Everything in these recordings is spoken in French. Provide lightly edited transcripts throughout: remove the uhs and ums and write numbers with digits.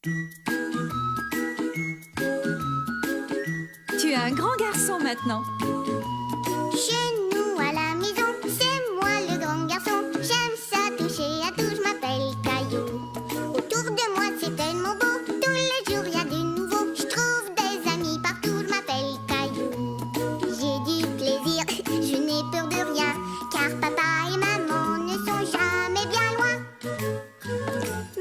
Tu es un grand garçon maintenant. Chez nous à la maison, c'est moi le grand garçon. J'aime ça toucher à tout, je m'appelle Caillou. Autour de moi c'est tellement beau, tous les jours y a du nouveau. Je trouve des amis partout, je m'appelle Caillou. J'ai du plaisir, je n'ai peur de rien, car papa et maman ne sont jamais bien loin.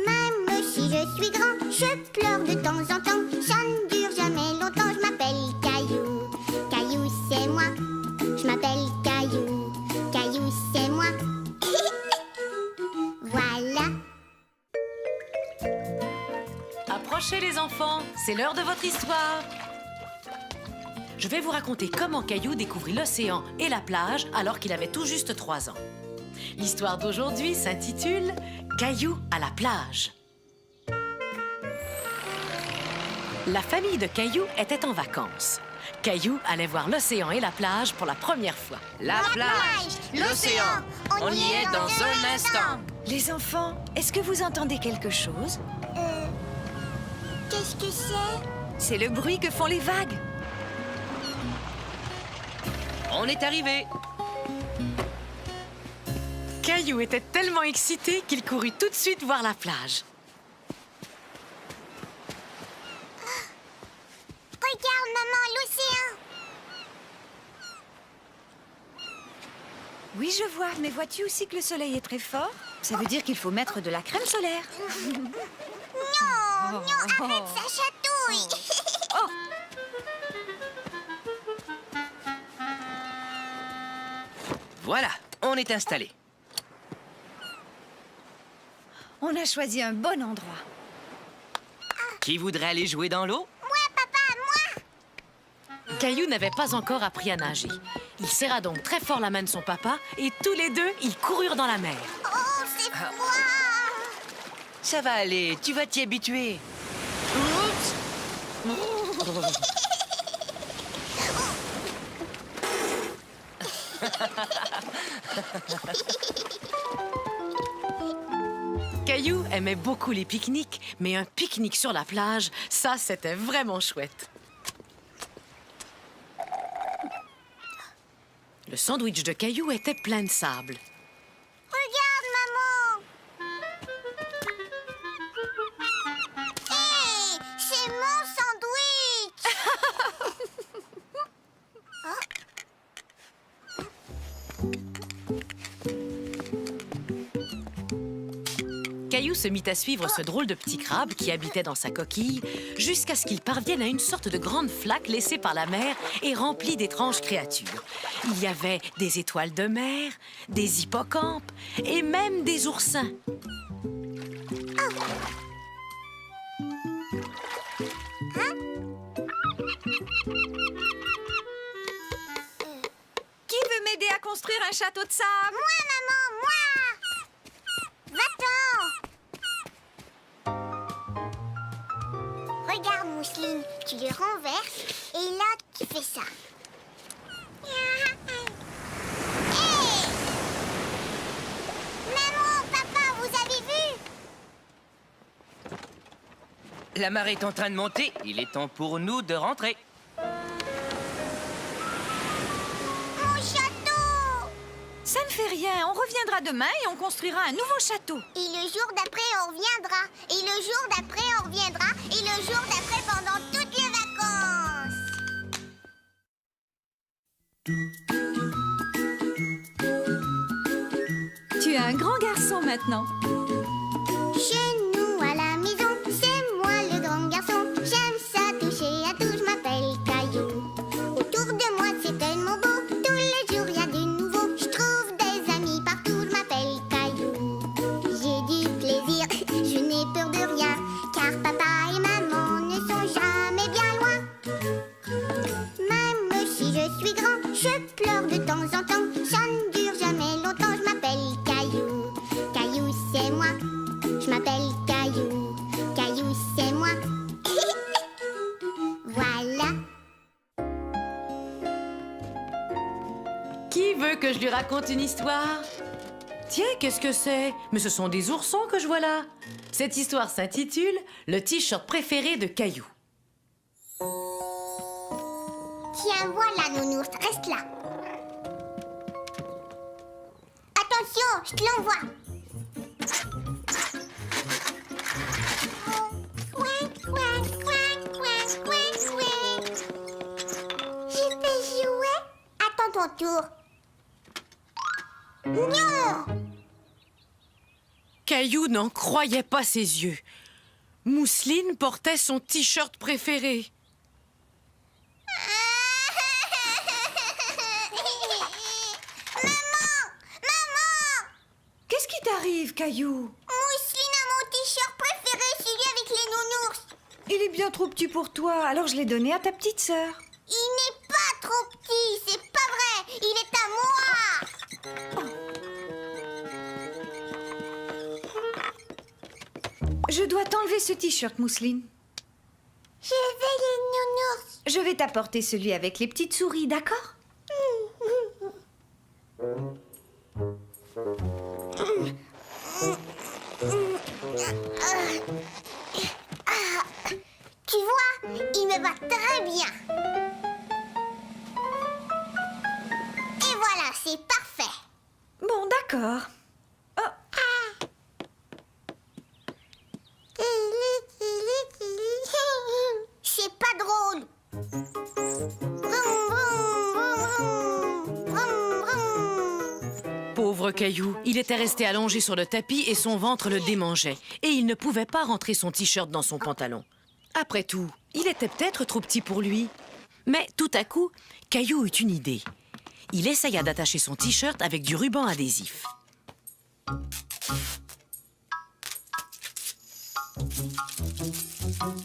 Même si je suis grand, je pleure de temps en temps. Ça ne dure jamais longtemps, je m'appelle Caillou. Caillou c'est moi, je m'appelle Caillou. Caillou c'est moi. Voilà. Approchez les enfants, c'est l'heure de votre histoire. Je vais vous raconter comment Caillou découvrit l'océan et la plage alors qu'il avait tout juste 3 ans. L'histoire d'aujourd'hui s'intitule « Caillou à la plage ». La famille de Caillou était en vacances. Caillou allait voir l'océan et la plage pour la première fois. La plage, l'océan, on y est dans un instant. Les enfants, est-ce que vous entendez quelque chose? Qu'est-ce que c'est? C'est le bruit que font les vagues. On est arrivé. Caillou était tellement excité qu'il courut tout de suite voir la plage. Regarde maman, l'océan. Oui, je vois, mais vois-tu aussi que le soleil est très fort? Ça veut dire qu'il faut mettre de la crème solaire. Non, arrête, ça chatouille. Voilà, on est installé. On a choisi un bon endroit. Qui voudrait aller jouer dans l'eau? Moi, papa, moi. Caillou n'avait pas encore appris à nager. Il serra donc très fort la main de son papa et tous les deux, ils coururent dans la mer. Oh, c'est froid. Ça va aller, tu vas t'y habituer. Caillou aimait beaucoup les pique-niques, mais un pique-nique sur la plage, ça, c'était vraiment chouette. Le sandwich de Caillou était plein de sable. Regarde, maman. Hé, c'est mon sandwich. Caillou se mit à suivre ce drôle de petit crabe qui habitait dans sa coquille jusqu'à ce qu'il parvienne à une sorte de grande flaque laissée par la mer et remplie d'étranges créatures. Il y avait des étoiles de mer, des hippocampes et même des oursins. Qui veut m'aider à construire un château de sable? Moi, maman, moi. Va-t'en. Regarde, Mousseline, tu le renverses et là, tu fais ça. Hey! Maman, papa, vous avez vu? La marée est en train de monter, il est temps pour nous de rentrer. Mon château! Ça ne fait rien, on reviendra demain et on construira un nouveau château. Et le jour d'après, on reviendra. Et le jour d'après, on reviendra. Et le jour d'après, pendant toutes les vacances. Tu es un grand garçon maintenant. Chez nous à la maison, c'est moi le grand garçon. J'aime ça toucher à tout, je m'appelle Caillou. Autour de moi, c'est tellement beau. Tous les jours, y a du nouveau. Je trouve des amis partout, je m'appelle Caillou. J'ai du plaisir, je n'ai peur de rien, car papa et maman ne sont jamais bien loin. Même si je suis grand, je pleure de temps en temps. Ça ne dure jamais longtemps, je m'appelle Caillou. Caillou, c'est moi. Je m'appelle Caillou. Caillou, c'est moi. Voilà. Qui veut que je lui raconte une histoire? Tiens, qu'est-ce que c'est? Mais ce sont des oursons que je vois là. Cette histoire s'intitule « Le t-shirt préféré de Caillou ». Tiens, voilà, nounours, reste là. Attention, je te l'envoie. Je vais jouer. Attends ton tour. Non! Caillou n'en croyait pas ses yeux. Mousseline portait son t-shirt préféré. Qu'est-ce qui t'arrive, Caillou? Mousseline a mon t-shirt préféré, celui avec les nounours. Il est bien trop petit pour toi, alors je l'ai donné à ta petite sœur. Il n'est pas trop petit, c'est pas vrai. Il est à moi. Je dois t'enlever ce t-shirt, Mousseline. Je veux les nounours. Je vais t'apporter celui avec les petites souris, d'accord? Tu vois, il me va très bien. Et voilà, c'est parfait. Bon, d'accord. Oh, C'est pas drôle. Vroom, vroom, vroom, vroom, vroom. Pauvre Caillou, il était resté allongé sur le tapis et son ventre le démangeait. Et il ne pouvait pas rentrer son t-shirt dans son pantalon. Après tout, il était peut-être trop petit pour lui. Mais tout à coup, Caillou eut une idée. Il essaya d'attacher son t-shirt avec du ruban adhésif.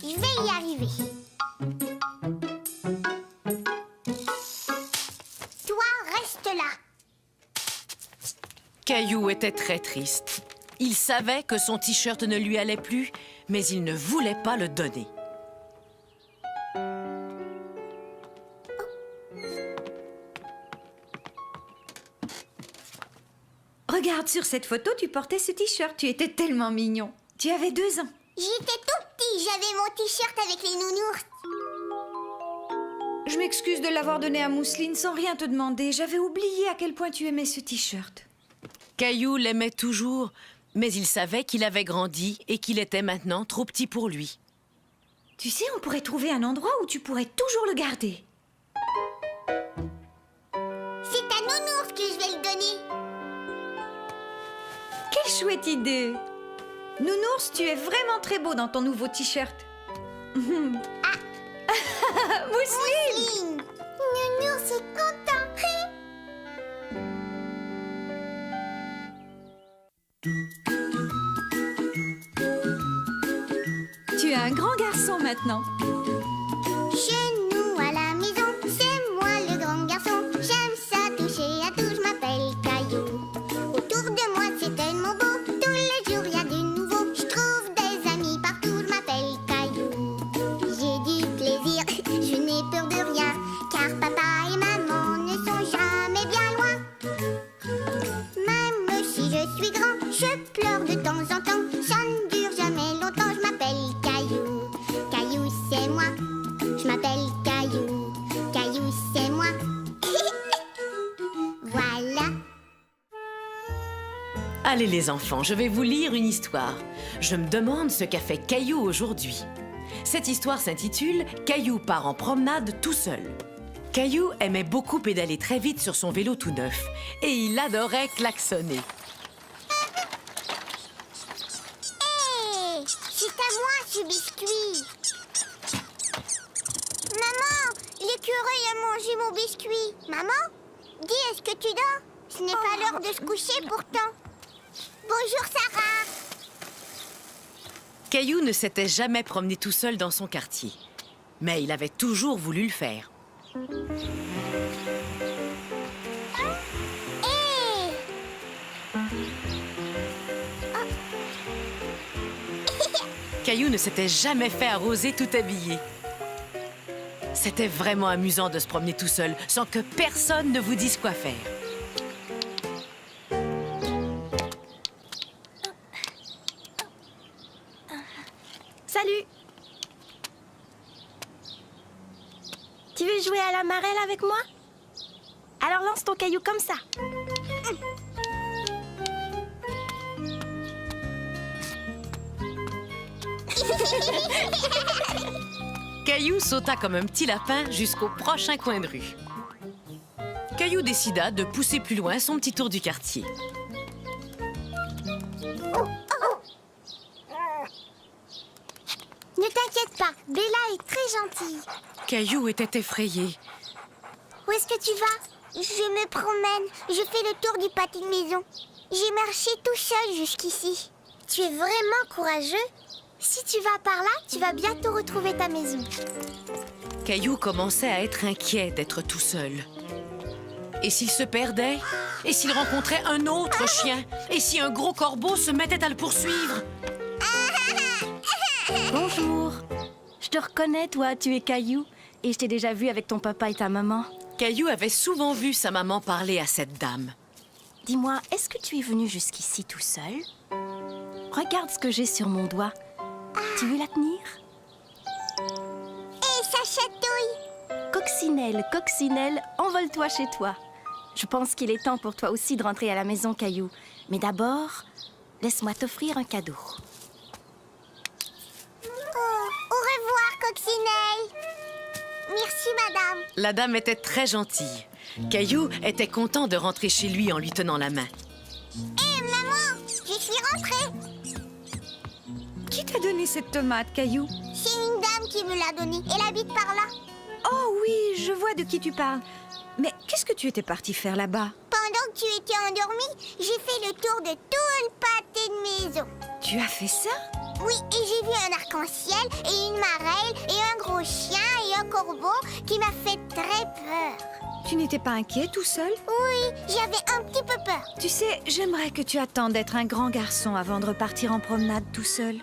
Je vais y arriver. Toi, reste là. Caillou était très triste. Il savait que son t-shirt ne lui allait plus, mais il ne voulait pas le donner. regarde, sur cette photo, tu portais ce t-shirt. Tu étais tellement mignon. Tu avais 2 ans. J'étais tout petit, j'avais mon t-shirt avec les nounours. Je m'excuse de l'avoir donné à Mousseline sans rien te demander. J'avais oublié à quel point tu aimais ce t-shirt. Caillou l'aimait toujours, mais il savait qu'il avait grandi et qu'il était maintenant trop petit pour lui. Tu sais, on pourrait trouver un endroit où tu pourrais toujours le garder. C'est à nounours que je vais le donner. Quelle chouette idée! Nounours, tu es vraiment très beau dans ton nouveau t-shirt. Mousseline! Mousseline. Nounours est content. Tu es un grand garçon maintenant. Chez nous à la maison, c'est moi le grand garçon. J'aime ça toucher à tout, je m'appelle Caillou. Autour de moi c'est tellement beau, tous les jours il y a du nouveau. Je trouve des amis partout, je m'appelle Caillou. J'ai du plaisir, je n'ai peur de rien, car papa et maman ne sont jamais bien loin. Même si je suis grand, je pleure de temps en temps. Ça ne dure jamais longtemps, je m'appelle Caillou. Caillou c'est moi, je m'appelle Caillou. Caillou c'est moi. Voilà. Allez les enfants, je vais vous lire une histoire. Je me demande ce qu'a fait Caillou aujourd'hui. Cette histoire s'intitule « Caillou part en promenade tout seul ». Caillou aimait beaucoup pédaler très vite sur son vélo tout neuf et il adorait klaxonner. Hé, c'est à moi ce biscuit. Maman, l'écureuil a mangé mon biscuit. Maman, dis, est-ce que tu dors? Ce n'est pas l'heure de se coucher pourtant. Bonjour Sarah. Caillou ne s'était jamais promené tout seul dans son quartier, mais il avait toujours voulu le faire. Hé. Caillou ne s'était jamais fait arroser tout habillé. C'était vraiment amusant de se promener tout seul, sans que personne ne vous dise quoi faire. Tu veux jouer à la marelle avec moi? Alors lance ton caillou comme ça. Caillou sauta comme un petit lapin jusqu'au prochain coin de rue. Caillou décida de pousser plus loin son petit tour du quartier. Ne t'inquiète pas, Bella est très gentille. Caillou était effrayé. Où est-ce que tu vas? Je me promène. Je fais le tour du pâté de maison. J'ai marché tout seul jusqu'ici. Tu es vraiment courageux. Si tu vas par là, tu vas bientôt retrouver ta maison. Caillou commençait à être inquiet d'être tout seul. Et s'il se perdait? Et s'il rencontrait un autre chien? Et si un gros corbeau se mettait à le poursuivre? Bonjour. Je te reconnais, toi, tu es Caillou. Et je t'ai déjà vu avec ton papa et ta maman. Caillou avait souvent vu sa maman parler à cette dame. Dis-moi, est-ce que tu es venu jusqu'ici tout seul? Regarde ce que j'ai sur mon doigt. Tu veux la tenir? Et ça chatouille. Coccinelle, coccinelle, envole-toi chez toi. Je pense qu'il est temps pour toi aussi de rentrer à la maison, Caillou. Mais d'abord, laisse-moi t'offrir un cadeau. Oh, au revoir, Coccinelle. Merci, madame. La dame était très gentille. Caillou était content de rentrer chez lui en lui tenant la main. Hé, maman, je suis rentrée. Qui t'a donné cette tomate, Caillou? C'est une dame qui me l'a donnée. Elle habite par là. Oh oui, je vois de qui tu parles. Mais qu'est-ce que tu étais parti faire là-bas? Pendant que tu étais endormie, j'ai fait le tour de tout le pâté de maison. Tu as fait ça? Oui, et j'ai vu un arc-en-ciel et une marelle et un gros chien et un corbeau qui m'a fait très peur. Tu n'étais pas inquiet tout seul? Oui, j'avais un petit peu peur. Tu sais, j'aimerais que tu attendes d'être un grand garçon avant de repartir en promenade tout seul.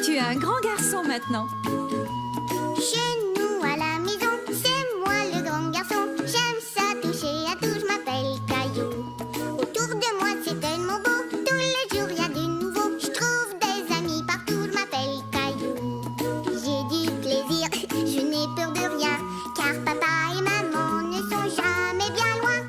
Tu es un grand garçon maintenant. Chez nous à la maison, c'est moi le grand garçon. J'aime ça toucher à tout, je m'appelle Caillou. Autour de moi c'est tellement beau, tous les jours il y a du nouveau. Je trouve des amis partout, je m'appelle Caillou. J'ai du plaisir, je n'ai peur de rien, car papa et maman ne sont jamais bien loin.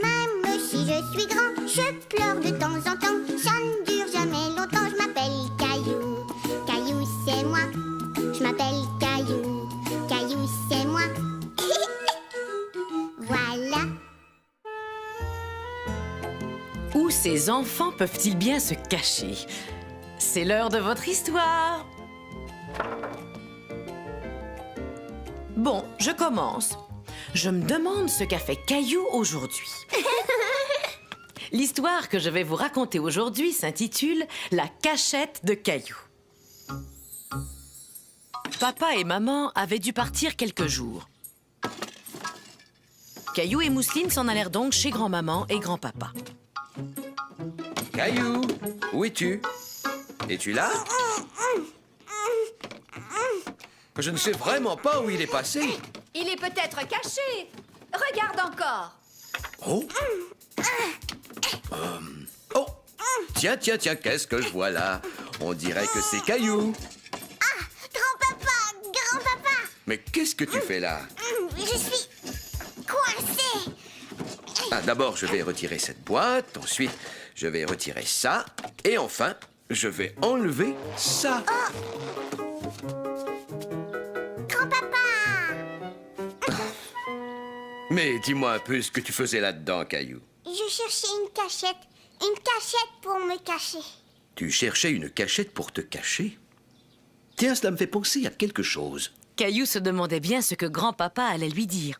Même si je suis grand, je pleure de temps en temps. Ça ne dure jamais longtemps, je m'appelle Caillou. Caillou c'est moi, je m'appelle Caillou. Caillou c'est moi. Voilà. Où ces enfants peuvent-ils bien se cacher? C'est l'heure de votre histoire. Bon, je commence. Je me demande ce qu'a fait Caillou aujourd'hui. L'histoire que je vais vous raconter aujourd'hui s'intitule « La cachette de Caillou ». Papa et maman avaient dû partir quelques jours. Caillou et Mousseline s'en allèrent donc chez grand-maman et grand-papa. Caillou, où es-tu? Es-tu là? Je ne sais vraiment pas où il est passé. Il est peut-être caché. Regarde encore. Oh! Oh! Tiens, tiens, tiens, qu'est-ce que je vois là? On dirait que c'est Caillou. Grand-papa. Mais qu'est-ce que tu fais là? Je suis coincée. Ah, d'abord, je vais retirer cette boîte. Ensuite, je vais retirer ça. Et enfin, je vais enlever ça. Grand-papa. Mais dis-moi un peu ce que tu faisais là-dedans, Caillou. Je cherchais une cachette. Une cachette pour me cacher. Tu cherchais une cachette pour te cacher? Tiens, cela me fait penser à quelque chose. Caillou se demandait bien ce que grand-papa allait lui dire.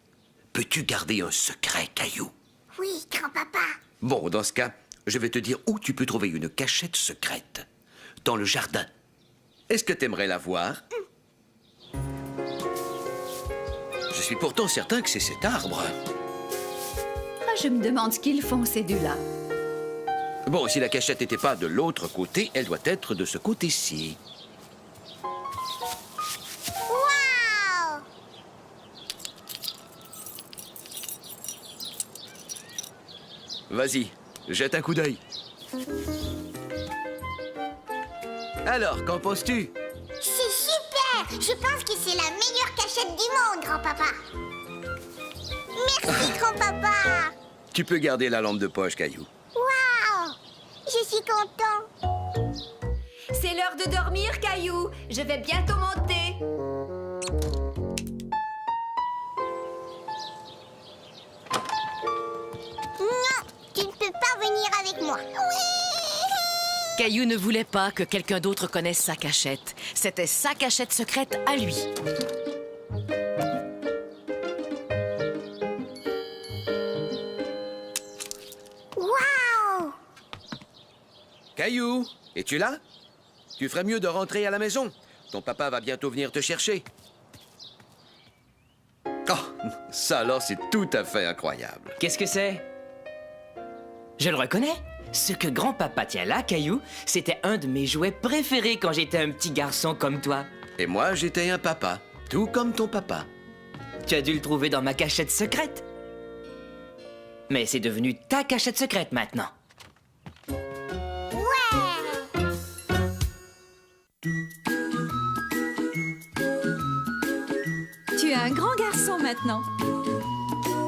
Peux-tu garder un secret, Caillou? Oui, grand-papa. Bon, dans ce cas, je vais te dire où tu peux trouver une cachette secrète. Dans le jardin. Est-ce que t'aimerais la voir? Je suis pourtant certain que c'est cet arbre. Ah, je me demande ce qu'ils font, ces deux-là. Bon, si la cachette n'était pas de l'autre côté, elle doit être de ce côté-ci. Waouh! Vas-y, jette un coup d'œil. Alors, qu'en penses-tu? C'est super! Je pense que c'est la meilleure cachette du monde, grand-papa. Merci, grand-papa. Tu peux garder la lampe de poche, Caillou. Waouh! Je suis content. C'est l'heure de dormir, Caillou. Je vais bientôt monter. Non, tu ne peux pas venir avec moi. Oui! Caillou ne voulait pas que quelqu'un d'autre connaisse sa cachette. C'était sa cachette secrète à lui. Waouh! Caillou, es-tu là? Tu ferais mieux de rentrer à la maison. Ton papa va bientôt venir te chercher. Oh, ça alors, c'est tout à fait incroyable. Qu'est-ce que c'est? Je le reconnais. Ce que grand-papa tient là, Caillou, c'était un de mes jouets préférés quand j'étais un petit garçon comme toi. Et moi, j'étais un papa, tout comme ton papa. Tu as dû le trouver dans ma cachette secrète. Mais c'est devenu ta cachette secrète maintenant. Tu es un grand garçon maintenant.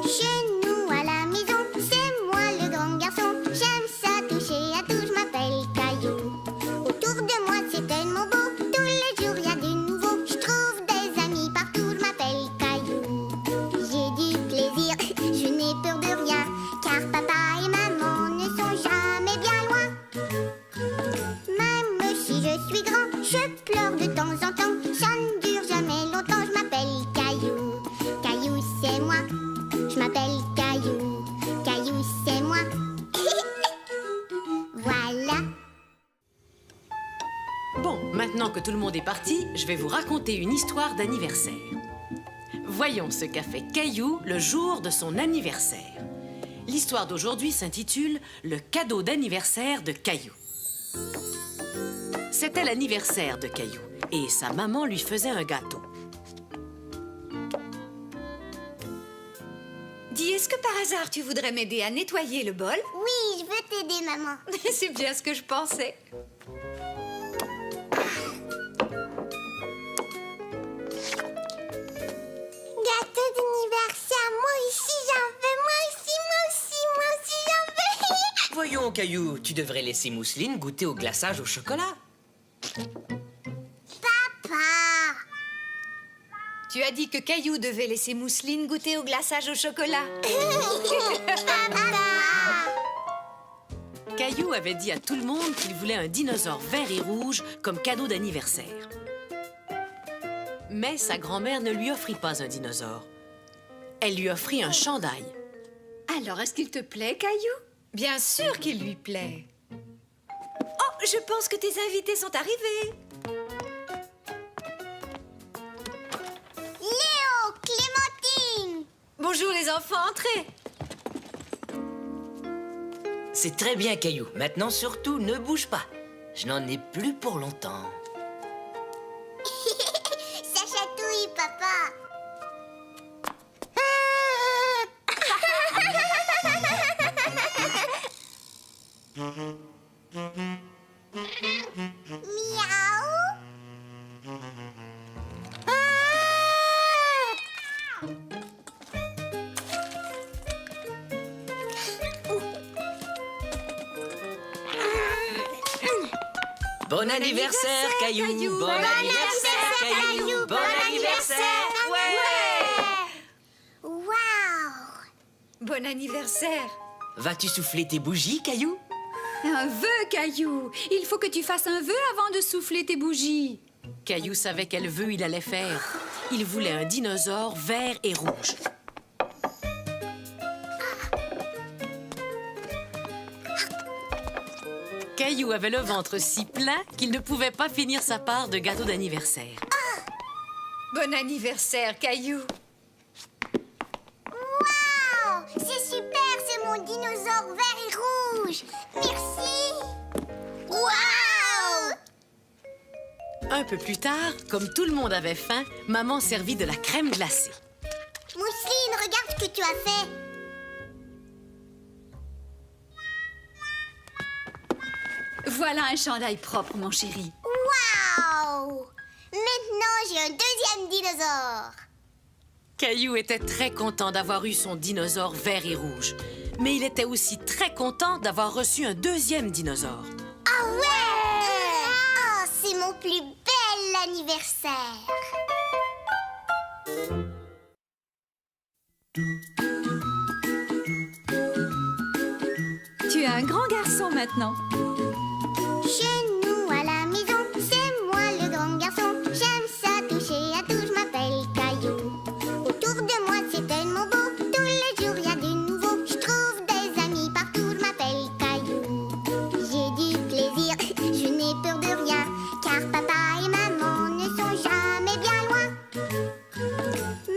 Chez nous à la maison, c'est moi le grand garçon. J'aime ça toucher à tout, je m'appelle Caillou. Autour de moi c'est tellement beau, tous les jours y a du nouveau. Je trouve des amis partout, je m'appelle Caillou. J'ai du plaisir, je n'ai peur de rien, car papa et maman ne sont jamais bien loin. Même si je suis grand, je pleure de temps en temps. Ça ne dure jamais longtemps, je m'appelle Caillou. Caillou c'est moi, je m'appelle Caillou. Caillou c'est moi. Voilà. Bon, maintenant que tout le monde est parti, je vais vous raconter une histoire d'anniversaire. Voyons ce qu'a fait Caillou le jour de son anniversaire. L'histoire d'aujourd'hui s'intitule « Le cadeau d'anniversaire de Caillou ». C'était l'anniversaire de Caillou et sa maman lui faisait un gâteau. Dis, est-ce que par hasard tu voudrais m'aider à nettoyer le bol? Oui, je veux t'aider, maman. C'est bien ce que je pensais. Gâteau d'anniversaire, moi aussi j'en veux, moi aussi j'en veux. Voyons, Caillou, tu devrais laisser Mousseline goûter au glaçage au chocolat. Papa. Tu as dit que Caillou devait laisser Mousseline goûter au glaçage au chocolat. Caillou avait dit à tout le monde qu'il voulait un dinosaure vert et rouge comme cadeau d'anniversaire. Mais sa grand-mère ne lui offrit pas un dinosaure. Elle lui offrit un chandail. Alors, est-ce qu'il te plaît, Caillou? Bien sûr qu'il lui plaît. Oh, je pense que tes invités sont arrivés. Léo, Clémentine. Bonjour les enfants, entrez. C'est très bien, Caillou. Maintenant, surtout, ne bouge pas. Je n'en ai plus pour longtemps. Ça chatouille, papa. Miaou. Bon anniversaire, Caillou. Bon anniversaire, Caillou. Bon anniversaire. Ouais. Waouh. Bon anniversaire. Vas-tu souffler tes bougies, Caillou? Un vœu, Caillou. Il faut que tu fasses un vœu avant de souffler tes bougies. Caillou savait quel vœu il allait faire. Il voulait un dinosaure vert et rouge. Caillou avait le ventre si plein qu'il ne pouvait pas finir sa part de gâteau d'anniversaire. Bon anniversaire, Caillou. Waouh. C'est super, c'est mon dinosaure vert et rouge. Merci. Waouh. Un peu plus tard, comme tout le monde avait faim, maman servit de la crème glacée. Mousseline, regarde ce que tu as fait. Voilà un chandail propre, mon chéri. Waouh! Maintenant, j'ai un deuxième dinosaure. Caillou était très content d'avoir eu son dinosaure vert et rouge. Mais il était aussi très content d'avoir reçu un deuxième dinosaure. Ah ouais! Oh, c'est mon plus bel anniversaire. Tu es un grand garçon maintenant. Chez nous à la maison, c'est moi le grand garçon. J'aime ça toucher à tout, je m'appelle Caillou. Autour de moi c'est tellement beau, tous les jours y a du nouveau. Je trouve des amis partout, je m'appelle Caillou. J'ai du plaisir, je n'ai peur de rien, car papa et maman ne sont jamais bien loin.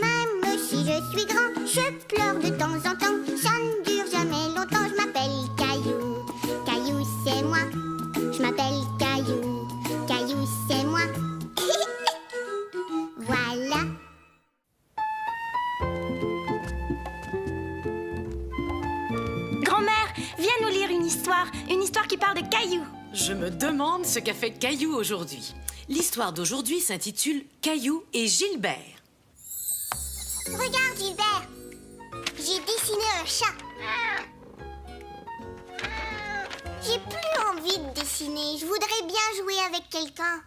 Même si je suis grand, je pleure de temps en temps. Ça ne dure jamais longtemps, je m'appelle Caillou. Caillou c'est moi, je m'appelle Caillou. Caillou c'est moi. Voilà. Grand-mère, viens nous lire une histoire qui parle de Caillou. Je me demande ce qu'a fait Caillou aujourd'hui. L'histoire d'aujourd'hui s'intitule Caillou et Gilbert. Regarde Gilbert, j'ai dessiné un chat. J'ai plus envie de dessiner, je voudrais bien jouer avec quelqu'un.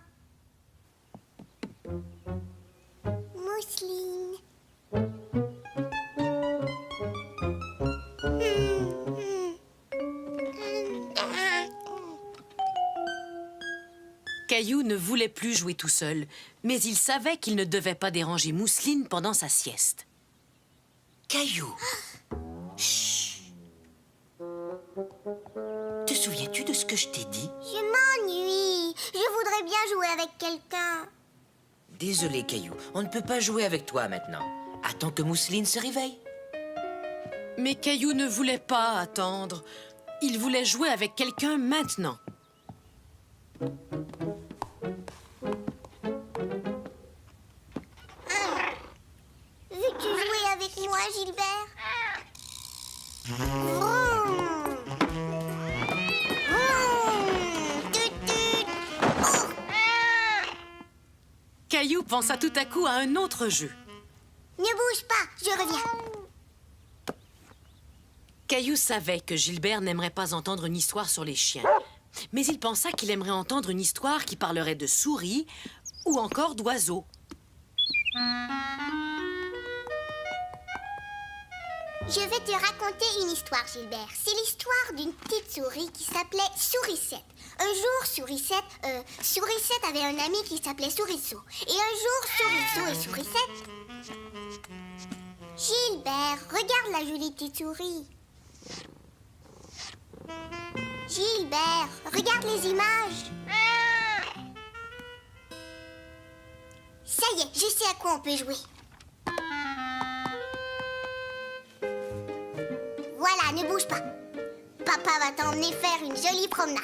Mousseline. Caillou ne voulait plus jouer tout seul, mais il savait qu'il ne devait pas déranger Mousseline pendant sa sieste. Caillou. Chut. Te souviens-tu de ce que je t'ai dit? Je m'ennuie, je voudrais bien jouer avec quelqu'un. Désolé, Caillou, on ne peut pas jouer avec toi maintenant. Attends que Mousseline se réveille. Mais Caillou ne voulait pas attendre. Il voulait jouer avec quelqu'un maintenant. Veux-tu jouer avec moi, Gilbert? Vroom. Vroom. Tut, tut. Oh. Caillou pensa tout à coup à un autre jeu. Ne bouge pas, je reviens. Caillou savait que Gilbert n'aimerait pas entendre une histoire sur les chiens. Mais il pensa qu'il aimerait entendre une histoire qui parlerait de souris ou encore d'oiseaux. Je vais te raconter une histoire, Gilbert. C'est l'histoire d'une petite souris qui s'appelait Sourisette. Un jour, Sourisette avait un ami qui s'appelait Sourisseau. Et un jour, Sourisseau et Sourisette... Gilbert, regarde la jolie petite souris. Gilbert, regarde les images. Ça y est, je sais à quoi on peut jouer. Voilà, ne bouge pas. Papa va t'emmener faire une jolie promenade.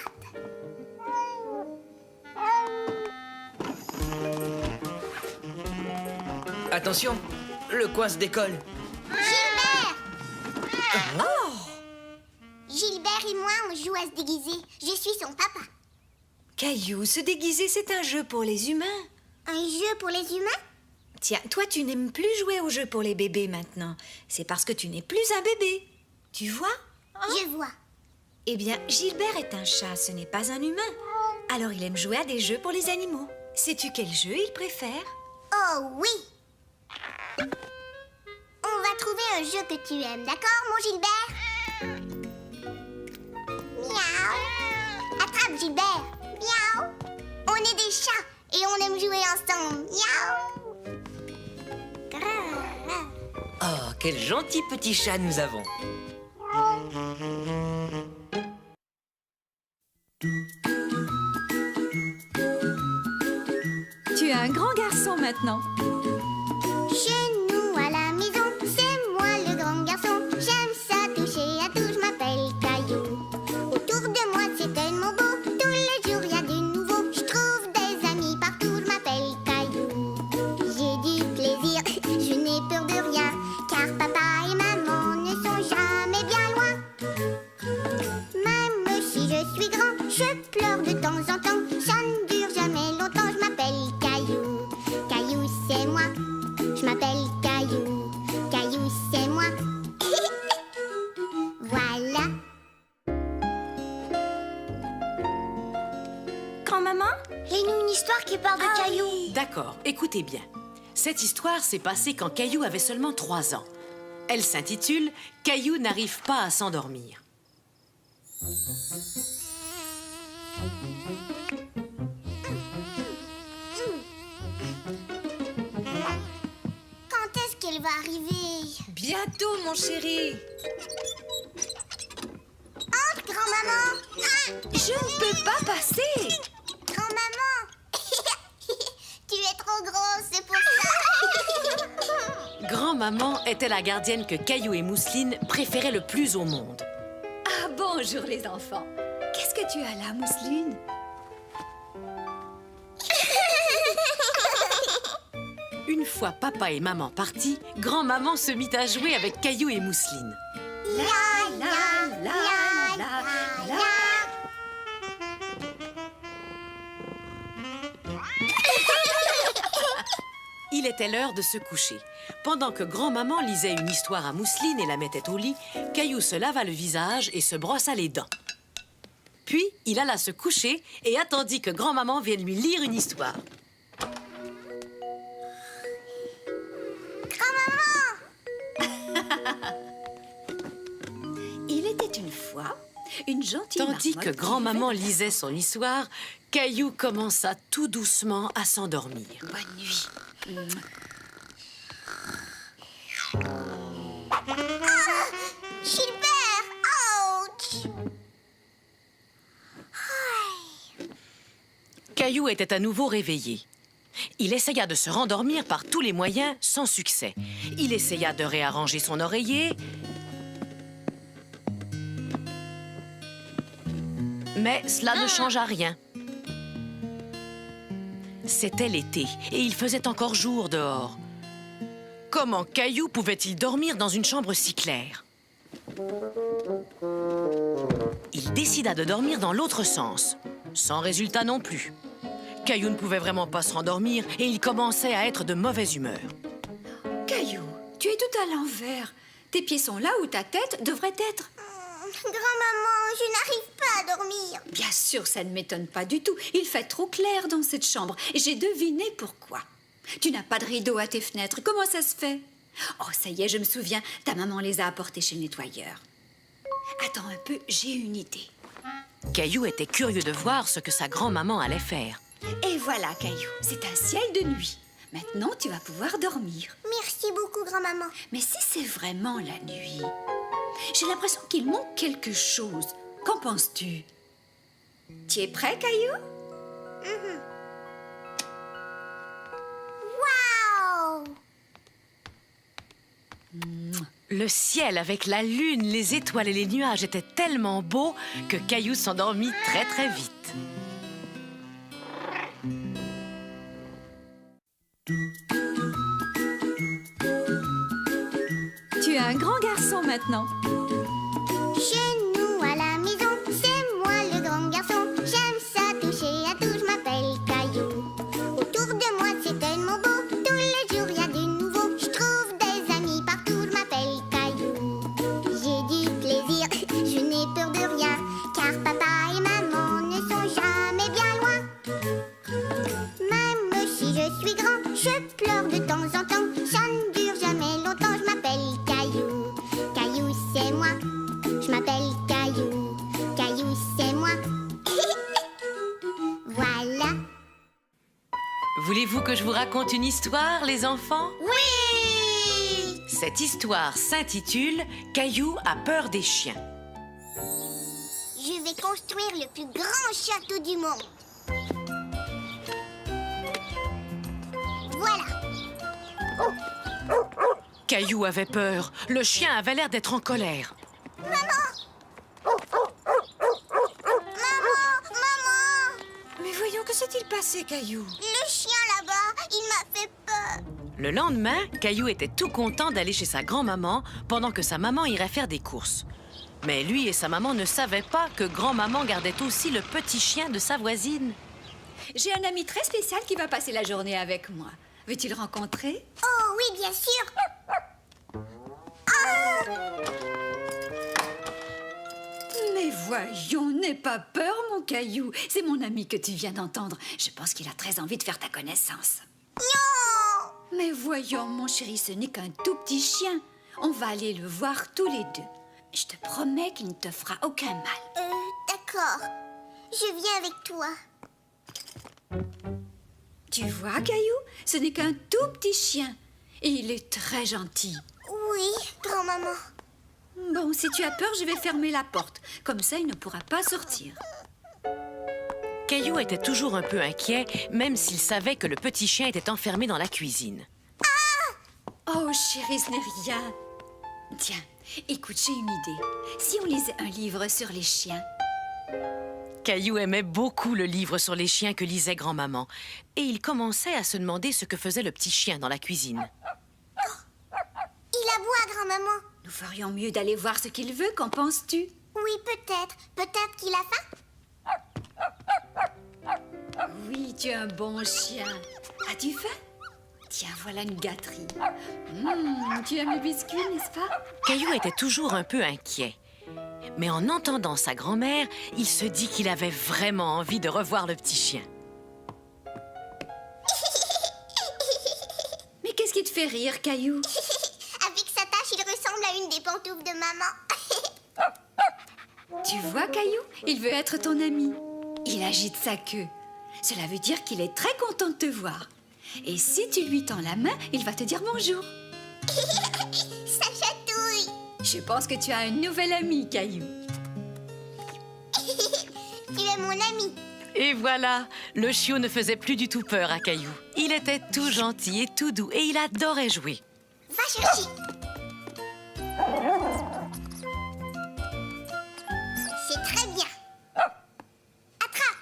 Attention, le coin se décolle. Gilbert! Oh! Gilbert et moi, on joue à se déguiser. Je suis son papa. Caillou, se déguiser, c'est un jeu pour les humains. Un jeu pour les humains? Tiens, toi, tu n'aimes plus jouer aux jeux pour les bébés maintenant. C'est parce que tu n'es plus un bébé. Tu vois? Je vois. Eh bien, Gilbert est un chat, ce n'est pas un humain. Alors il aime jouer à des jeux pour les animaux. Sais-tu quel jeu il préfère? Oh oui! On va trouver un jeu que tu aimes, d'accord, mon Gilbert? Miaou! Attrape, Gilbert! Miaou! On est des chats et on aime jouer ensemble. Miaou! Grrr. Oh, quel gentil petit chat nous avons. Tu es un grand garçon maintenant. Chez nous à la maison, c'est moi le grand garçon. J'aime ça toucher à tout, je m'appelle Caillou. Autour de moi c'est tellement beau, tous les jours y a du nouveau. Je trouve des amis partout, je m'appelle Caillou. J'ai du plaisir, je n'ai peur de rien, car papa et maman ne sont jamais bien loin. Même si je suis grand, je pleure de Lis-nous une histoire qui parle de Caillou. D'accord, écoutez bien. Cette histoire s'est passée quand Caillou avait seulement 3 ans. Elle s'intitule « Caillou n'arrive pas à s'endormir ». Quand est-ce qu'elle va arriver? Bientôt, mon chéri. Entre, grand-maman. Je ne peux pas passer. Grand-maman. Tu es trop grosse, c'est pour ça. Grand-maman était la gardienne que Caillou et Mousseline préféraient le plus au monde. Ah, bonjour les enfants. Qu'est-ce que tu as là, Mousseline? Une fois papa et maman partis, grand-maman se mit à jouer avec Caillou et Mousseline. La, la, la, la, la. Il était l'heure de se coucher. Pendant que grand-maman lisait une histoire à Mousseline et la mettait au lit, Caillou se lava le visage et se brossa les dents. Puis, il alla se coucher et attendit que grand-maman vienne lui lire une histoire. Il était une fois une gentille Tandis marmotte que qui grand-maman vivait- lisait son histoire, Caillou commença tout doucement à s'endormir. Bonne nuit. Gilbert, ouch. Caillou était à nouveau réveillé. Il essaya de se rendormir par tous les moyens, sans succès. Il essaya de réarranger son oreiller, mais cela ne changea rien. C'était l'été et il faisait encore jour dehors. Comment Caillou pouvait-il dormir dans une chambre si claire? Il décida de dormir dans l'autre sens, sans résultat non plus. Caillou ne pouvait vraiment pas se rendormir et il commençait à être de mauvaise humeur. Caillou, tu es tout à l'envers. Tes pieds sont là où ta tête devrait être. Grand-maman, je n'arrive pas à dormir. Bien sûr, ça ne m'étonne pas du tout. Il fait trop clair dans cette chambre et j'ai deviné pourquoi. Tu n'as pas de rideau à tes fenêtres. Comment ça se fait? Oh, ça y est, je me souviens. Ta maman les a apportés chez le nettoyeur. Attends un peu, j'ai une idée. Caillou était curieux de voir ce que sa grand-maman allait faire. Et voilà, Caillou, c'est un ciel de nuit. Maintenant, tu vas pouvoir dormir. Merci beaucoup, grand-maman. Mais si c'est vraiment la nuit, j'ai l'impression qu'il manque quelque chose. Qu'en penses-tu? Tu es prêt, Caillou? Waouh! Le ciel avec la lune, les étoiles et les nuages était tellement beau que Caillou s'endormit très très vite. Tu es un grand garçon maintenant. Chez nous à la maison, c'est moi le grand garçon. J'aime ça toucher à tout, je m'appelle Caillou. Autour de moi c'est tellement beau, tous les jours il y a du nouveau. Je trouve des amis partout, je m'appelle Caillou. J'ai du plaisir, je n'ai peur de rien, car papa et maman ne sont jamais bien loin. Même si je suis grand, je pleure de temps en temps. Ça ne dure jamais longtemps, je m'appelle Caillou. Caillou c'est moi, je m'appelle Caillou. Caillou c'est moi. Voilà. Voulez-vous que je vous raconte une histoire, les enfants? Oui! Cette histoire s'intitule « Caillou a peur des chiens ». Je vais construire le plus grand château du monde. Voilà. Caillou avait peur. Le chien avait l'air d'être en colère. Maman! Mais voyons, que s'est-il passé, Caillou? Le chien là-bas, il m'a fait peur. Le lendemain, Caillou était tout content d'aller chez sa grand-maman pendant que sa maman irait faire des courses. Mais lui et sa maman ne savaient pas que grand-maman gardait aussi le petit chien de sa voisine. J'ai un ami très spécial qui va passer la journée avec moi. Veux-tu le rencontrer? Oh oui, bien sûr. Mais voyons, n'aie pas peur, mon Caillou. C'est mon ami que tu viens d'entendre. Je pense qu'il a très envie de faire ta connaissance. Non! Mais voyons, mon chéri, ce n'est qu'un tout petit chien. On va aller le voir tous les deux. Je te promets qu'il ne te fera aucun mal. D'accord. Je viens avec toi. Tu vois, Caillou, ce n'est qu'un tout petit chien. Et il est très gentil. Oui, grand-maman. Bon, si tu as peur, je vais fermer la porte. Comme ça, il ne pourra pas sortir. Caillou était toujours un peu inquiet, même s'il savait que le petit chien était enfermé dans la cuisine. Oh, chérie, ce n'est rien. Tiens, écoute, j'ai une idée. Si on lisait un livre sur les chiens? Caillou aimait beaucoup le livre sur les chiens que lisait grand-maman. Et il commençait à se demander ce que faisait le petit chien dans la cuisine. Il aboie, grand-maman. Nous ferions mieux d'aller voir ce qu'il veut, qu'en penses-tu? Oui, peut-être. Peut-être qu'il a faim. Oui, tu es un bon chien. As-tu faim? Tiens, voilà une gâterie. Tu aimes les biscuits, n'est-ce pas? Caillou était toujours un peu inquiet. Mais en entendant sa grand-mère, il se dit qu'il avait vraiment envie de revoir le petit chien. Mais qu'est-ce qui te fait rire, Caillou? Avec sa tache, il ressemble à une des pantoufles de maman. Tu vois, Caillou, il veut être ton ami. Il agite sa queue. Cela veut dire qu'il est très content de te voir. Et si tu lui tends la main, il va te dire bonjour. Ça chatouille. Je pense que tu as un nouvel ami, Caillou. Tu es mon ami. Et voilà, le chiot ne faisait plus du tout peur à Caillou. Il était tout gentil et tout doux et il adorait jouer. Va chercher. C'est très bien. Attrape.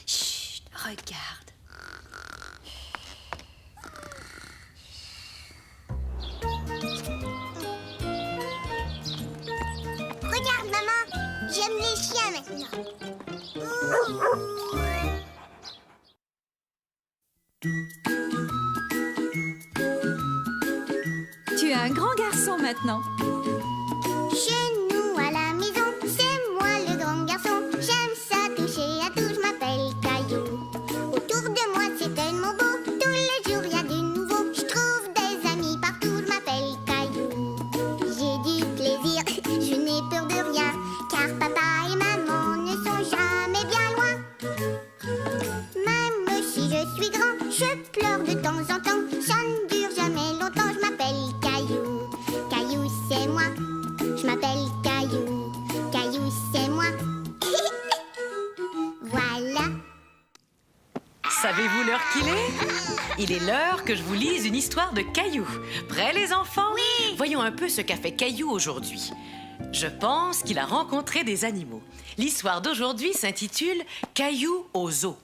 Chut, regarde. Regarde, maman. J'aime les chiens maintenant. Tu es un grand garçon maintenant. Chez nous à la maison, c'est moi le grand garçon. J'aime ça toucher à tout, je m'appelle Caillou. Autour de moi c'est tellement beau, tous les jours il y a du nouveau. Je trouve des amis partout, je m'appelle Caillou. J'ai du plaisir, je n'ai peur de rien, car papa et maman ne sont jamais bien loin. Même si je suis grand, je pleure de temps en temps. Ça ne dure jamais longtemps, je m'appelle Caillou. Caillou c'est moi. Je m'appelle Caillou, Caillou c'est moi. Voilà. Savez-vous l'heure qu'il est? Il est l'heure que je vous lise une histoire de Caillou. Prêts les enfants? Oui. Voyons un peu ce qu'a fait Caillou aujourd'hui. Je pense qu'il a rencontré des animaux. L'histoire d'aujourd'hui s'intitule Caillou au zoo.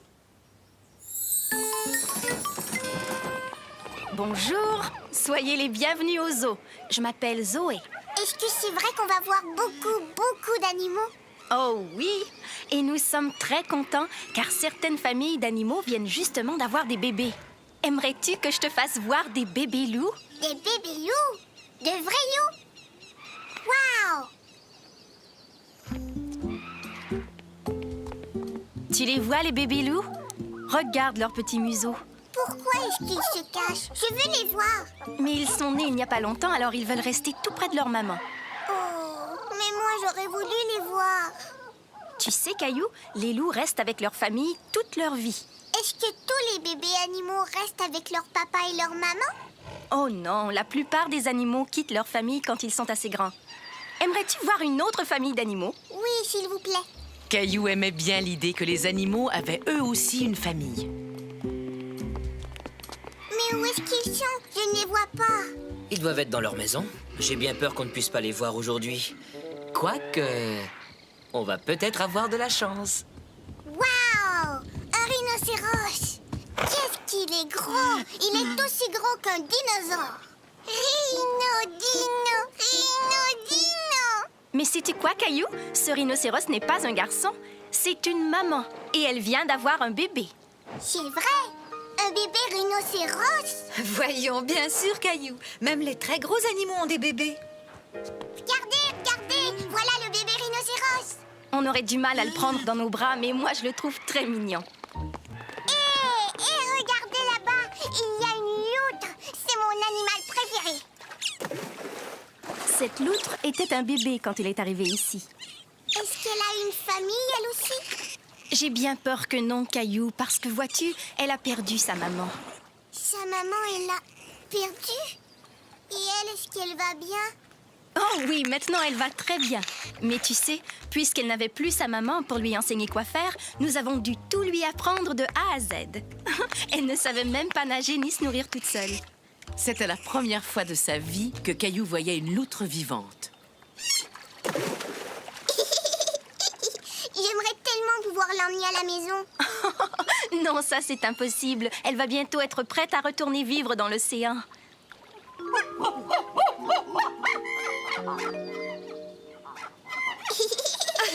Bonjour, soyez les bienvenus au zoo. Je m'appelle Zoé. Est-ce que c'est vrai qu'on va voir beaucoup d'animaux? Oh oui, et nous sommes très contents car certaines familles d'animaux viennent justement d'avoir des bébés. Aimerais-tu que je te fasse voir des bébés loups? Des bébés loups? De vrais loups? Waouh! Tu les vois, les bébés loups? Regarde leurs petits museaux. Pourquoi est-ce qu'ils se cachent? Je veux les voir. Mais ils sont nés il n'y a pas longtemps, alors ils veulent rester tout près de leur maman. Oh, mais moi j'aurais voulu les voir. Tu sais, Caillou, les loups restent avec leur famille toute leur vie. Est-ce que tous les bébés animaux restent avec leur papa et leur maman? Oh non, la plupart des animaux quittent leur famille quand ils sont assez grands. Aimerais-tu voir une autre famille d'animaux? Oui, s'il vous plaît. Caillou aimait bien l'idée que les animaux avaient eux aussi une famille. Mais où est-ce qu'ils sont? Je ne les vois pas. Ils doivent être dans leur maison. J'ai bien peur qu'on ne puisse pas les voir aujourd'hui. Quoique, on va peut-être avoir de la chance. Waouh! Un rhinocéros! Qu'est-ce qu'il est gros! Il est aussi gros qu'un dinosaure! Rhino! Mais sais-tu quoi, Caillou? Ce rhinocéros n'est pas un garçon, c'est une maman. Et elle vient d'avoir un bébé. C'est vrai! Un bébé rhinocéros? Voyons, bien sûr, Caillou. Même les très gros animaux ont des bébés. Regardez, regardez! Voilà le bébé rhinocéros! On aurait du mal à le prendre dans nos bras, mais moi, je le trouve très mignon. Hé, regardez là-bas! Il y a une loutre! C'est mon animal préféré! Cette loutre était un bébé quand il est arrivé ici. Est-ce qu'elle a une famille, elle aussi? J'ai bien peur que non, Caillou, parce que vois-tu, elle a perdu sa maman. Sa maman, elle l'a perdue? Et elle, est-ce qu'elle va bien? Oh oui, maintenant elle va très bien. Mais tu sais, puisqu'elle n'avait plus sa maman pour lui enseigner quoi faire, nous avons dû tout lui apprendre de A à Z. Elle ne savait même pas nager ni se nourrir toute seule. C'était la première fois de sa vie que Caillou voyait une loutre vivante. J'aimerais tellement pouvoir l'emmener à la maison. Non, ça c'est impossible. Elle va bientôt être prête à retourner vivre dans l'océan.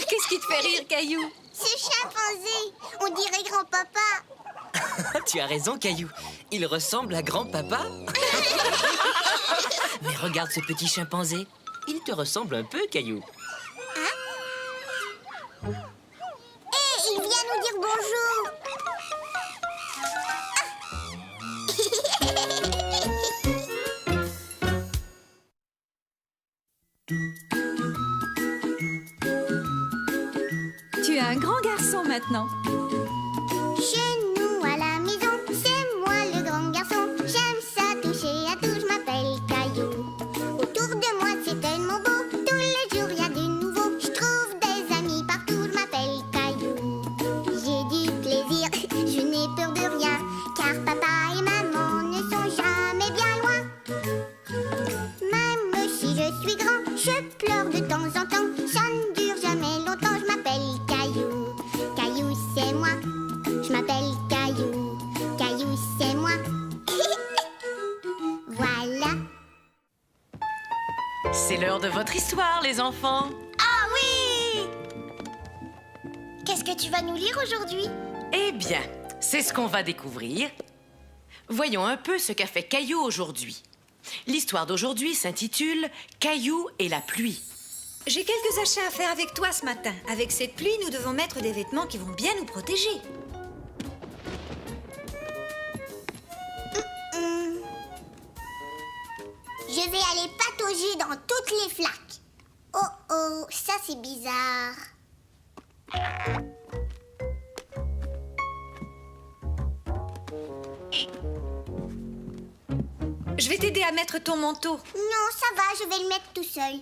Qu'est-ce qui te fait rire, Caillou? Ce chimpanzé, on dirait grand-papa. Tu as raison, Caillou. Il ressemble à grand-papa. Mais regarde ce petit chimpanzé. Il te ressemble un peu, Caillou. Hé, il vient nous dire bonjour. Tu es un grand garçon maintenant. Chez nous à la maison, c'est moi le grand garçon. J'aime ça toucher à tout, je m'appelle Caillou. Autour de moi c'est tellement beau, tous les jours il y a du nouveau. Je trouve des amis partout, je m'appelle Caillou. J'ai du plaisir, je n'ai peur de rien, car papa et maman ne sont jamais bien loin. Même si je suis grand, je pleure de temps en temps. Ça ne dure jamais longtemps, je m'appelle Caillou. Caillou c'est moi, je m'appelle Caillou. Caillou c'est moi. Voilà. C'est l'heure de votre histoire, les enfants. Ah oui! Qu'est-ce que tu vas nous lire aujourd'hui? Eh bien, c'est ce qu'on va découvrir. Voyons un peu ce qu'a fait Caillou aujourd'hui. L'histoire d'aujourd'hui s'intitule « Caillou et la pluie ». J'ai quelques achats à faire avec toi ce matin. Avec cette pluie, nous devons mettre des vêtements qui vont bien nous protéger. Je vais aller patauger dans toutes les flaques. Oh oh, ça c'est bizarre. Je vais t'aider à mettre ton manteau. Non, ça va, je vais le mettre tout seul.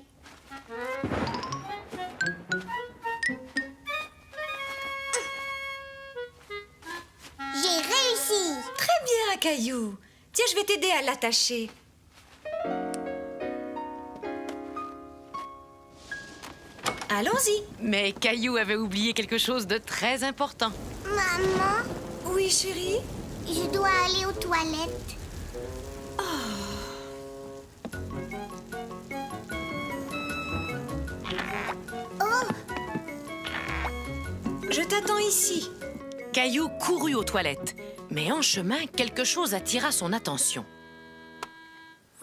J'ai réussi. Très bien, Caillou. Tiens, je vais t'aider à l'attacher. Allons-y. Mais Caillou avait oublié quelque chose de très important. Maman, Oui, chérie? je dois aller aux toilettes. Oh, Je t'attends ici. Caillou courut aux toilettes. Mais en chemin, quelque chose attira son attention.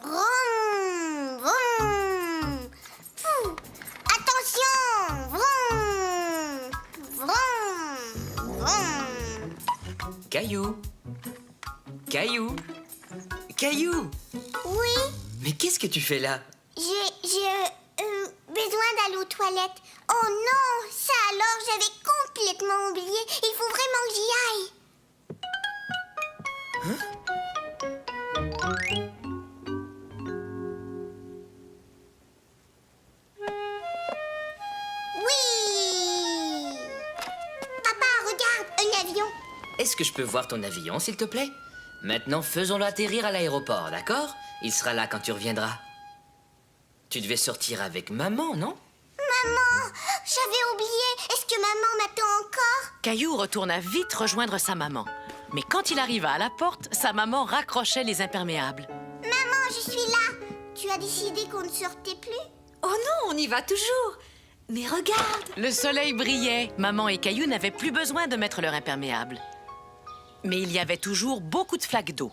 vroom, vroom. Fou. Attention, vroom, vroom, vroom. Caillou. Caillou. Caillou. Oui, Mais qu'est-ce que tu fais là? j'ai besoin d'aller aux toilettes. Oh non, ça alors, j'avais complètement oublié. Il faut vraiment que j'y aille. Oui. Papa, regarde, un avion. Est-ce que je peux voir ton avion, s'il te plaît? Maintenant, faisons-le atterrir à l'aéroport, d'accord? Il sera là quand tu reviendras. Tu devais sortir avec maman, non? Maman, j'avais oublié. Est-ce que maman m'attend encore? Caillou retourna vite rejoindre sa maman. Mais quand il arriva à la porte, sa maman raccrochait les imperméables. Maman, je suis là. Tu as décidé qu'on ne sortait plus? Oh non, on y va toujours. Mais regarde. Le soleil brillait. Maman et Caillou n'avaient plus besoin de mettre leur imperméable. Mais il y avait toujours beaucoup de flaques d'eau.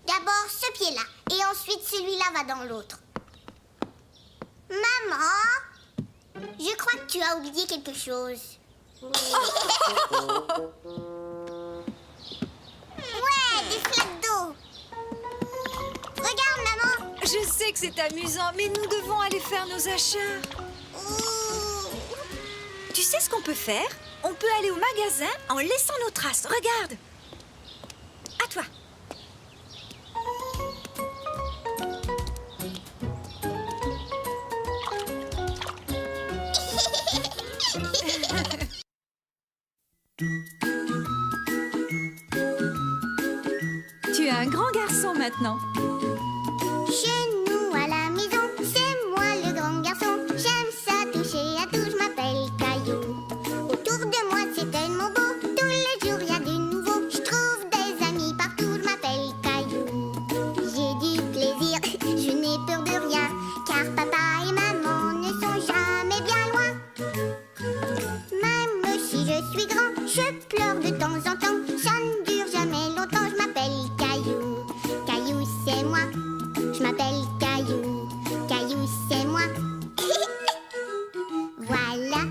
D'abord ce pied-là, et ensuite celui-là va dans l'autre. Maman, je crois que tu as oublié quelque chose. Ouais, des flaques d'eau. Regarde, maman. Je sais que c'est amusant, mais nous devons aller faire nos achats. Ouh. Tu sais ce qu'on peut faire? On peut aller au magasin en laissant nos traces. Regarde. À toi. Tu es un grand garçon maintenant. Chez nous à la maison, c'est moi le grand garçon. J'aime ça toucher à tout, je m'appelle Caillou. Autour de moi c'est tellement beau, tous les jours il y a du nouveau. Je trouve des amis partout, je m'appelle Caillou. J'ai du plaisir, je n'ai peur de rien, car papa et maman ne sont jamais bien loin. Même si je suis grand, je pleure de temps en temps. Ça ne dure jamais longtemps, je m'appelle Caillou. Caillou c'est moi, je m'appelle Caillou. Caillou c'est moi. Voilà.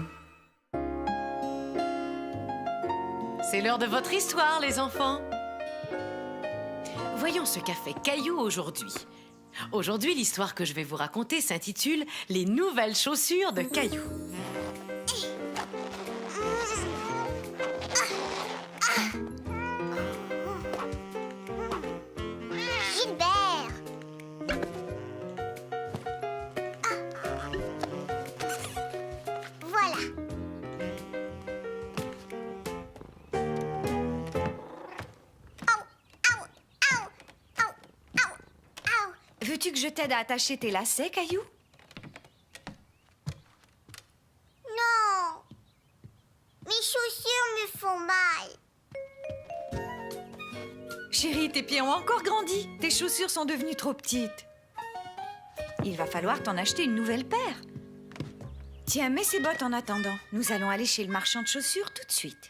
C'est l'heure de votre histoire, les enfants. Voyons ce qu'a fait Caillou aujourd'hui. Aujourd'hui, l'histoire que je vais vous raconter s'intitule « Les nouvelles chaussures de Caillou ». Gilbert. Voilà. Au. Veux-tu que je t'aide à attacher tes lacets, Caillou? Non. Mes chaussures me font mal. Chérie, tes pieds ont encore grandi. Tes chaussures sont devenues trop petites. Il va falloir t'en acheter une nouvelle paire. Tiens, mets ces bottes en attendant. Nous allons aller chez le marchand de chaussures tout de suite.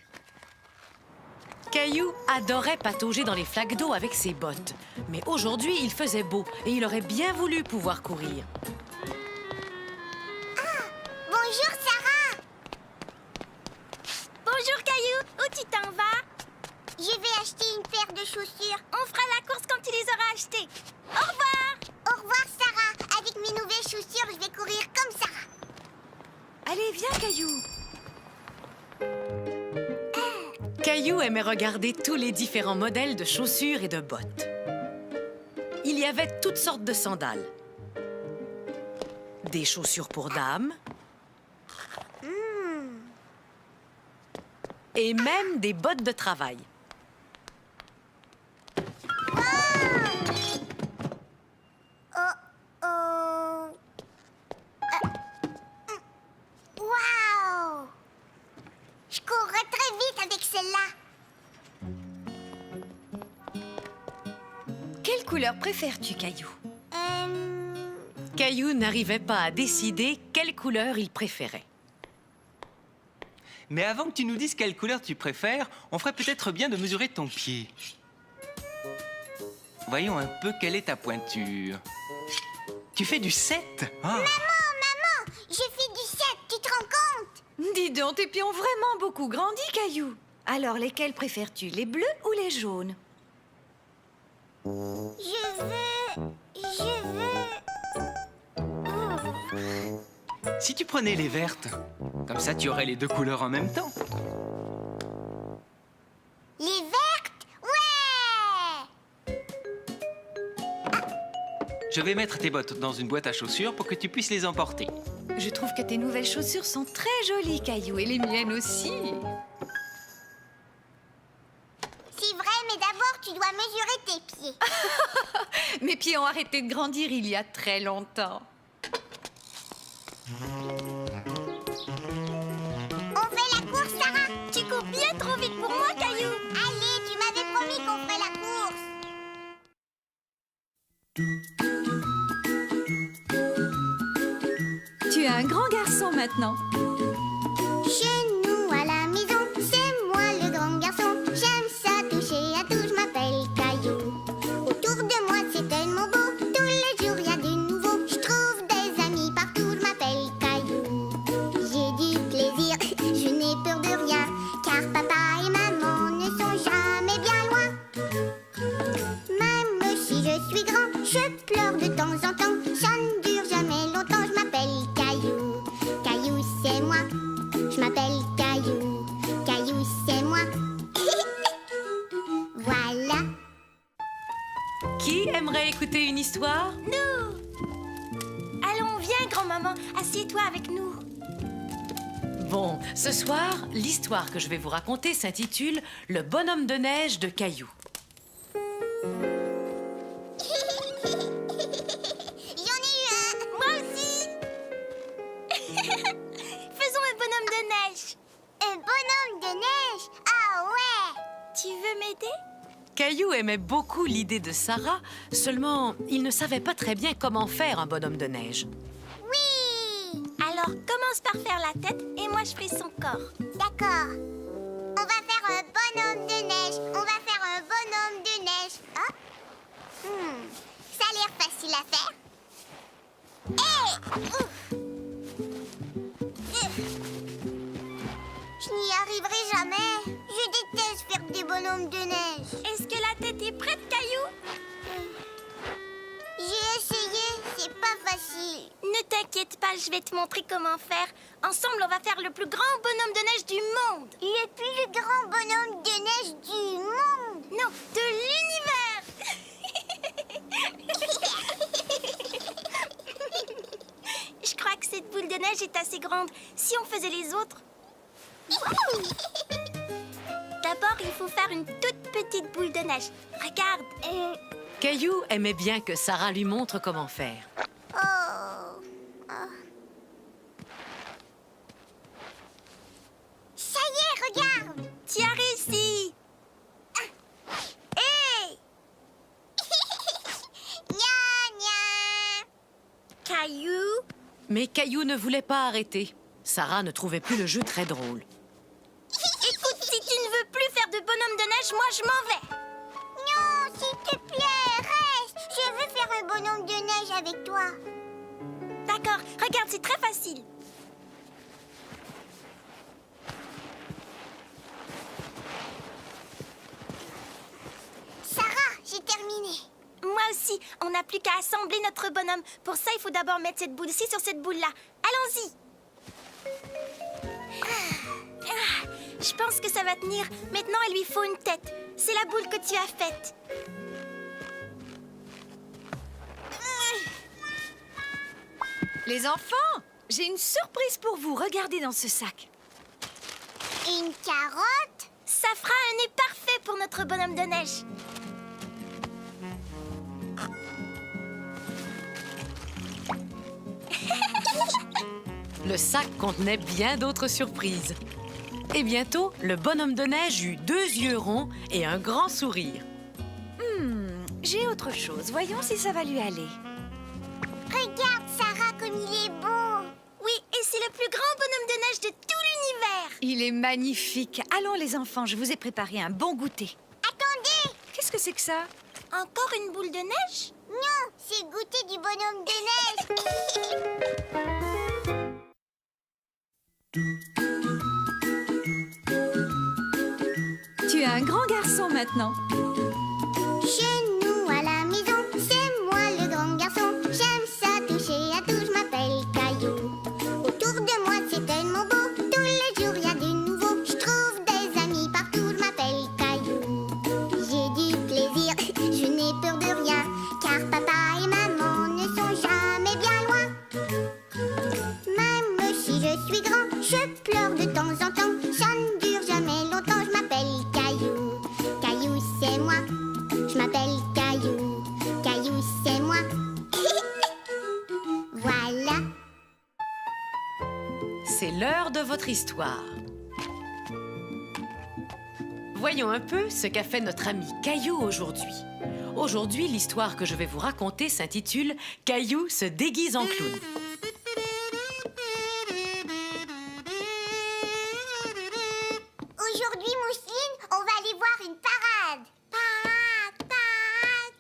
Caillou adorait patauger dans les flaques d'eau avec ses bottes. Mais aujourd'hui, il faisait beau et il aurait bien voulu pouvoir courir. Bonjour Sarah. Bonjour Caillou, où tu t'en vas? Je vais acheter une paire de chaussures. On fera la course quand tu les auras achetées. Au revoir! Au revoir Sarah. Avec mes nouvelles chaussures, je vais courir comme Sarah. Allez, viens, Caillou. Caillou aimait regarder tous les différents modèles de chaussures et de bottes. Il y avait toutes sortes de sandales. Des chaussures pour dames. Et même des bottes de travail. Oh. Waouh! Je courrais très vite avec celle-là. Quelle couleur préfères-tu, Caillou? Caillou n'arrivait pas à décider quelle couleur il préférait. Mais avant que tu nous dises quelle couleur tu préfères, on ferait peut-être bien de mesurer ton pied. Voyons un peu quelle est ta pointure. Tu fais du 7. Ah. Maman, je fais du 7, tu te rends compte? Dis donc, tes pieds ont vraiment beaucoup grandi, Caillou. Alors, lesquels préfères-tu, les bleus ou les jaunes? Je veux... Si tu prenais les vertes, comme ça tu aurais les deux couleurs en même temps. Les vertes? Ouais! Je vais mettre tes bottes dans une boîte à chaussures pour que tu puisses les emporter. Je trouve que tes nouvelles chaussures sont très jolies, Caillou, et les miennes aussi. C'est vrai, mais d'abord tu dois mesurer tes pieds. Mes pieds ont arrêté de grandir il y a très longtemps. On fait la course, Sarah? Tu cours bien trop vite pour moi, Caillou. Allez, tu m'avais promis qu'on ferait la course. Tu es un grand garçon maintenant. Chez nous à la maison, c'est moi le grand garçon. J'aime ça toucher suis grand, je pleure de temps en temps. Ça ne dure jamais longtemps, je m'appelle Caillou. Caillou, c'est moi. Je m'appelle Caillou. Caillou, c'est moi. Voilà. Qui aimerait écouter une histoire? Nous! Allons, viens, grand-maman, assieds-toi avec nous. Bon, ce soir, l'histoire que je vais vous raconter s'intitule « Le bonhomme de neige de Caillou ». J'en ai eu un. Moi aussi! Faisons un bonhomme de neige. Un bonhomme de neige. Ah ouais. Tu veux m'aider? Caillou aimait beaucoup l'idée de Sarah, seulement il ne savait pas très bien comment faire un bonhomme de neige. Oui. Alors, commence par faire la tête et moi je ferai son corps. D'accord. On va faire un bonhomme de neige. On va faire un bonhomme de neige. Hop. Ça a l'air facile à faire. Ouf. Je n'y arriverai jamais. Je déteste faire des bonhommes de neige. Est-ce que la tête est prête, Caillou? J'ai essayé, c'est pas facile. Ne t'inquiète pas, je vais te montrer comment faire. Ensemble, on va faire le plus grand bonhomme de neige du monde. Le plus grand bonhomme de neige du monde. Non, de l'univers. Je crois que cette boule de neige est assez grande. Si on faisait les autres... D'abord, il faut faire une toute petite boule de neige. Regarde. Caillou aimait bien que Sarah lui montre comment faire. Ça y est, regarde. Tu as réussi. Hey. Gna, gna. Caillou. Mais Caillou ne voulait pas arrêter. Sarah ne trouvait plus le jeu très drôle. Écoute, si tu ne veux plus faire de bonhomme de neige, moi je m'en vais. Non, s'il te plaît, reste. Je veux faire un bonhomme de neige avec toi. D'accord, regarde, c'est très facile. Sarah, j'ai terminé. Moi aussi, on n'a plus qu'à assembler notre bonhomme. Pour ça, il faut d'abord mettre cette boule-ci sur cette boule-là. Allons-y. Je pense que ça va tenir. Maintenant, il lui faut une tête. C'est la boule que tu as faite. Les enfants, j'ai une surprise pour vous. Regardez dans ce sac. Une carotte. Ça fera un nez parfait pour notre bonhomme de neige. Le sac contenait bien d'autres surprises. Et bientôt, le bonhomme de neige eut 2 yeux ronds et un grand sourire. J'ai autre chose. Voyons si ça va lui aller. Regarde, Sarah, comme il est beau. Oui, et c'est le plus grand bonhomme de neige de tout l'univers. Il est magnifique. Allons les enfants, je vous ai préparé un bon goûter. Attendez. Qu'est-ce que c'est que ça? Encore une boule de neige? Non, c'est goûter du bonhomme de neige. Tu es un grand garçon maintenant. Chez nous à la maison, c'est moi le grand garçon. J'aime ça toucher à tout, je m'appelle Caillou. Autour de moi c'est tellement beau, tous les jours y a du nouveau. Je trouve des amis partout, je m'appelle Caillou. J'ai du plaisir, je n'ai peur de rien, car papa et maman ne sont jamais bien loin. Même si je suis grand, je pleure de temps en temps. Ça ne dure jamais longtemps, je m'appelle Caillou. Caillou c'est moi. Je m'appelle Caillou. Caillou, c'est moi. Voilà. C'est l'heure de votre histoire. Voyons un peu ce qu'a fait notre ami Caillou aujourd'hui. Aujourd'hui, l'histoire que je vais vous raconter s'intitule « Caillou se déguise en clown ». Aujourd'hui, Mousseline, on va aller voir une parade. Parade, parade.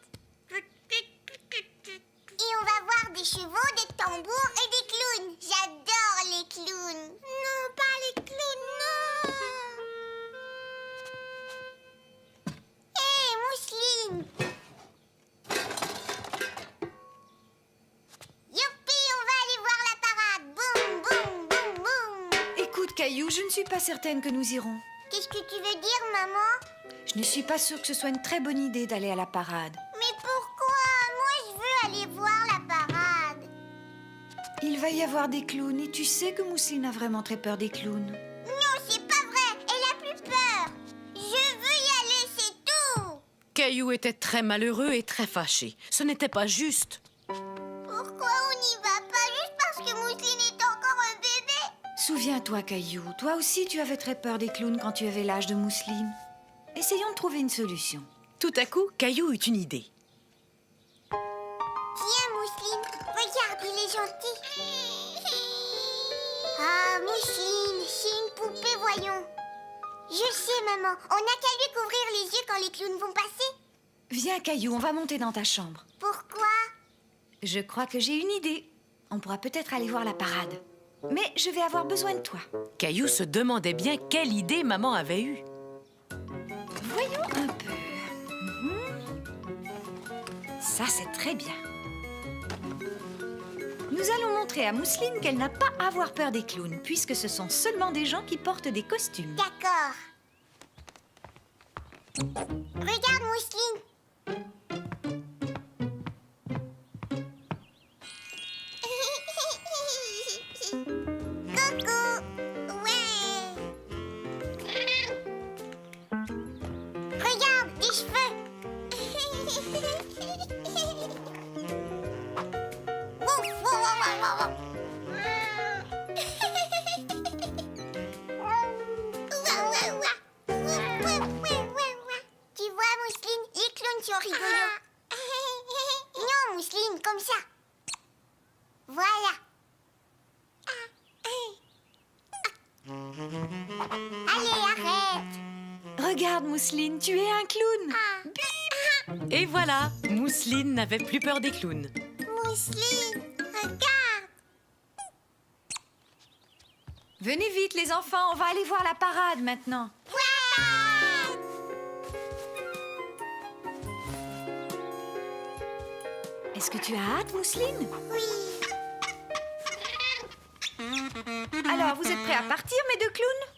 Et on va voir des chevaux, des tambours et des clowns. J'adore les clowns. Non, pas les clowns, non. Hé, Mousseline. Caillou, je ne suis pas certaine que nous irons. Qu'est-ce que tu veux dire, maman? Je ne suis pas sûre que ce soit une très bonne idée d'aller à la parade. Mais pourquoi? Moi, je veux aller voir la parade. Il va y avoir des clowns et tu sais que Mousseline a vraiment très peur des clowns. Non, c'est pas vrai. Elle a plus peur. Je veux y aller, c'est tout. Caillou était très malheureux et très fâché. Ce n'était pas juste. Pourquoi on n'y va pas juste parce que Mousseline est encore un bébé? Souviens-toi, Caillou, toi aussi tu avais très peur des clowns quand tu avais l'âge de Mousseline. Essayons de trouver une solution. Tout à coup, Caillou eut une idée. Tiens, Mousseline, regarde, il est gentil. Ah, Mousseline, c'est une poupée, voyons. Je sais, maman, on n'a qu'à lui couvrir les yeux quand les clowns vont passer. Viens, Caillou, on va monter dans ta chambre. Pourquoi? Je crois que j'ai une idée. On pourra peut-être aller voir la parade. Mais je vais avoir besoin de toi. Caillou se demandait bien quelle idée maman avait eue. Voyons un peu. Ça, c'est très bien. Nous allons montrer à Mousseline qu'elle n'a pas à avoir peur des clowns, puisque ce sont seulement des gens qui portent des costumes. D'accord. Regarde, Mousseline. Coucou. Ouais. Regarde, des cheveux. Tu vois, Mousseline, les clowns sont rigolos. Non, Mousseline, comme ça. Voilà. Allez, arrête. Regarde, Mousseline, tu es un clown. Et voilà, Mousseline n'avait plus peur des clowns. Mousseline, regarde. Venez vite, les enfants, on va aller voir la parade maintenant. Ouais. Est-ce que tu as hâte, Mousseline? Oui. Alors, vous êtes prêts à partir, mes deux clowns?